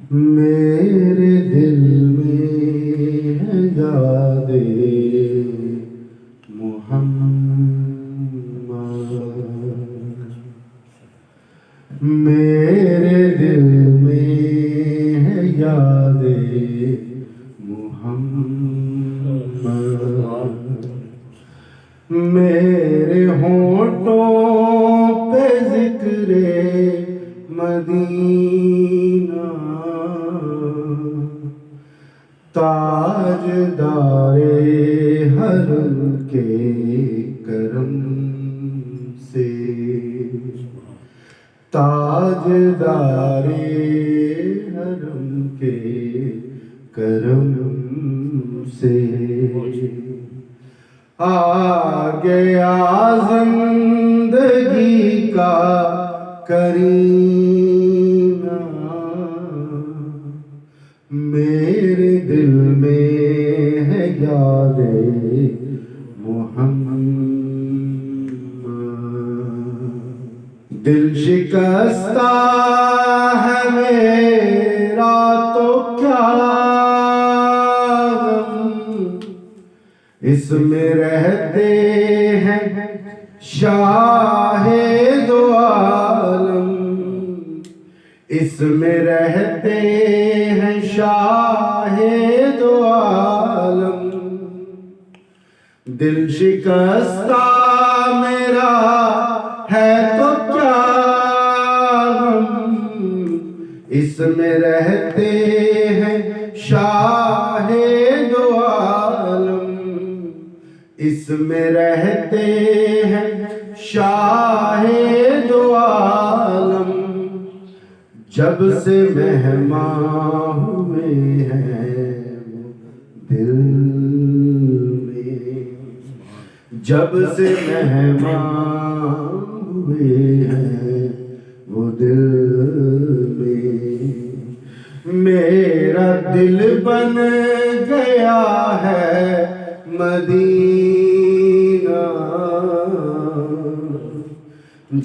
میرے دل میں ہے یاد محمد، میرے دل میں ہے یاد محمد، میرے ہونٹوں پہ ذکر مدینہ، تاجدار حرم کے کرم سے، تاجدار حرم کے کرم سے آ گیا زندگی کا کرینہ، میرے دل میں ہے یاد محمد، دل شکستہ ہے میرا تو کیا غم، اس میں رہتے ہیں شاہ دو عالم، اس میں رہتے ہیں شاہ دو عالم، دل شکستہ میرا ہے تو کیا غم، اس میں رہتے ہیں شاہ دو عالم، اس میں رہتے ہیں شاہ دو عالم، جب سے مہمان ہوئے ہیں دل میں، جب سے مہمان ہوئے ہیں وہ دل میں، میرا دل بن گیا ہے مدینہ،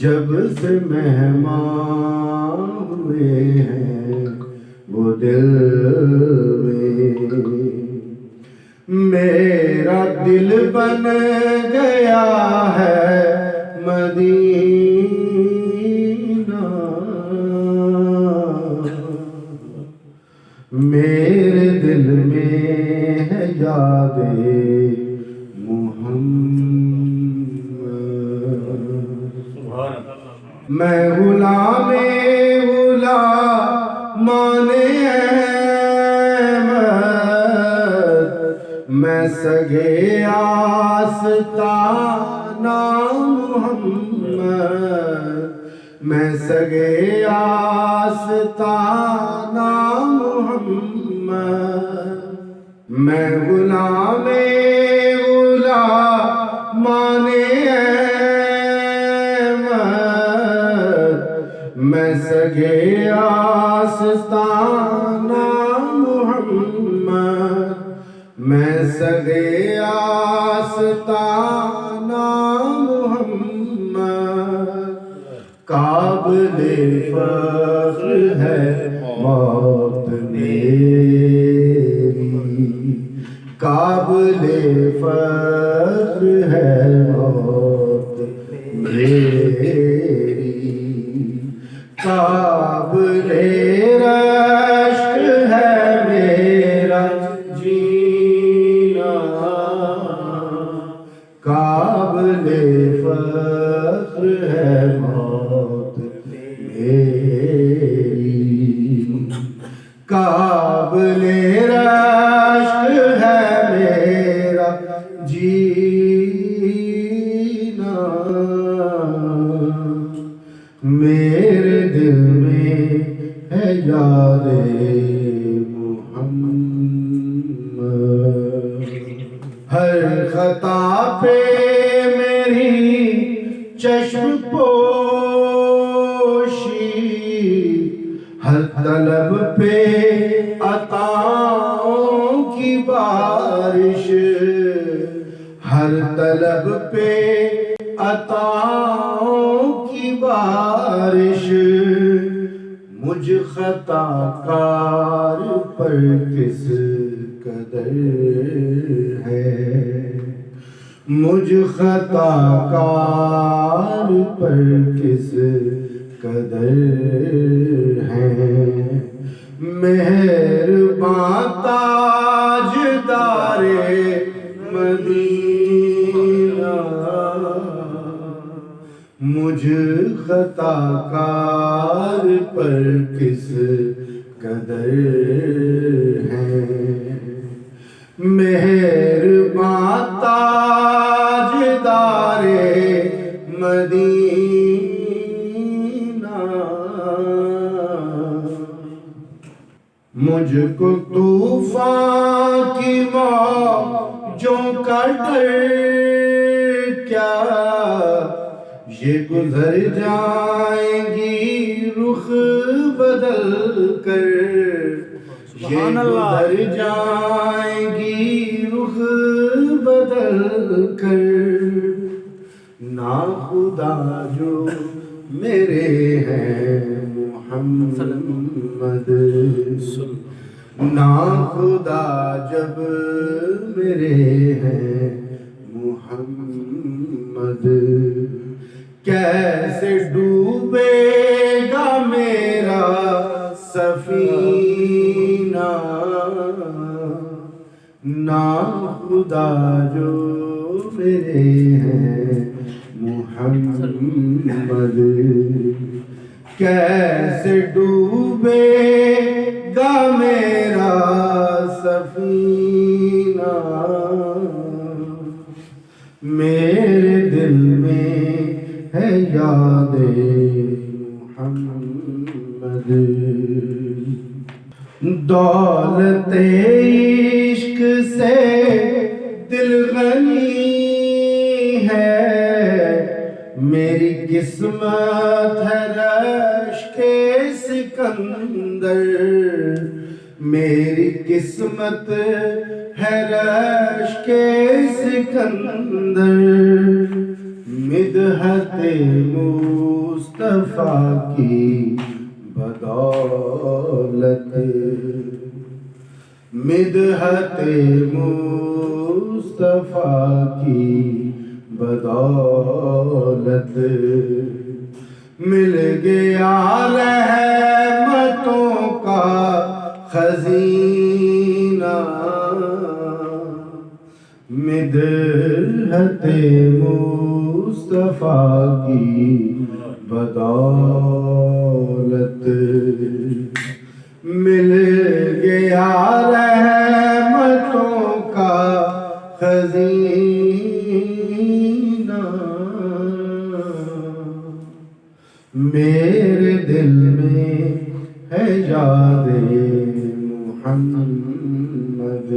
جب سے مہمان ہوئے ہیں وہ دل میں، میرا دل بن گیا ہے مدینہ، میرے دل میں ہے یاد محمد، میں غلام غلامان احمد، میں سگے آستانہ محمد، میں سگے آستانہ محمد، میں غلام غلامان احمد، میں سگے آستانہ محمد، میں سگے آستانہ محمد، قابل فخر ہے موت میری، قابل فخر ہے موت میری، قابل رشک ہے میرا جینا، قابل فخر ہے موت میری، قابل رشک ہے میرا جینا، میرے دل میں ہے یاد محمد، ہر خطا پہ میری چشم پوشی، ہر طلب پہ عطاؤں کی بارش، ہر طلب پہ عطاؤں کی بارش، مجھ خطا کار پر کس قدر ہے، مجھ خطا کار پر کس قدر ہے، مہرباں تاجدار مدینہ مجھ خطا کار پر کس قدر ہے، مہرباں تاجدار مدینہ مجھ کو طوفان کی موجوں کا ڈر کیا، یہ گزر جائیں گی رخ بدل کر، یہ گزر جائیں گی رخ بدل کر، نا خدا جو میرے ہیں محمد، نا خدا جب میرے ہیں محمد، کیسے ڈوبے گا میرا سفینہ، نا خدا جو میرے ہیں محمد، کیسے ڈوبے گا میرا سفینہ، میرے دل میں ہے یاد محمد، دولت عشق سے دل غنی ہے، میری قسمت ہے رشک سکندر، میری قسمت ہے رشک سکندر، مدحت مصطفیٰ کی بدولت، مدحت مصطفیٰ کی بدولت، مل گیا رحمتوں کا خزینہ، مدحت مصطفیٰ کی بدولت، مل گیا رحمتوں کا خزینہ، میرے دل میں ہے یاد محمد،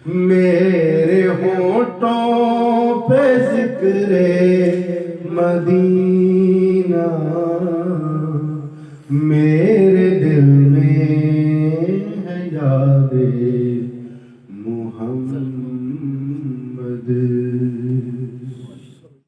میرے ہونٹوں پہ ذکر مدینہ، میرے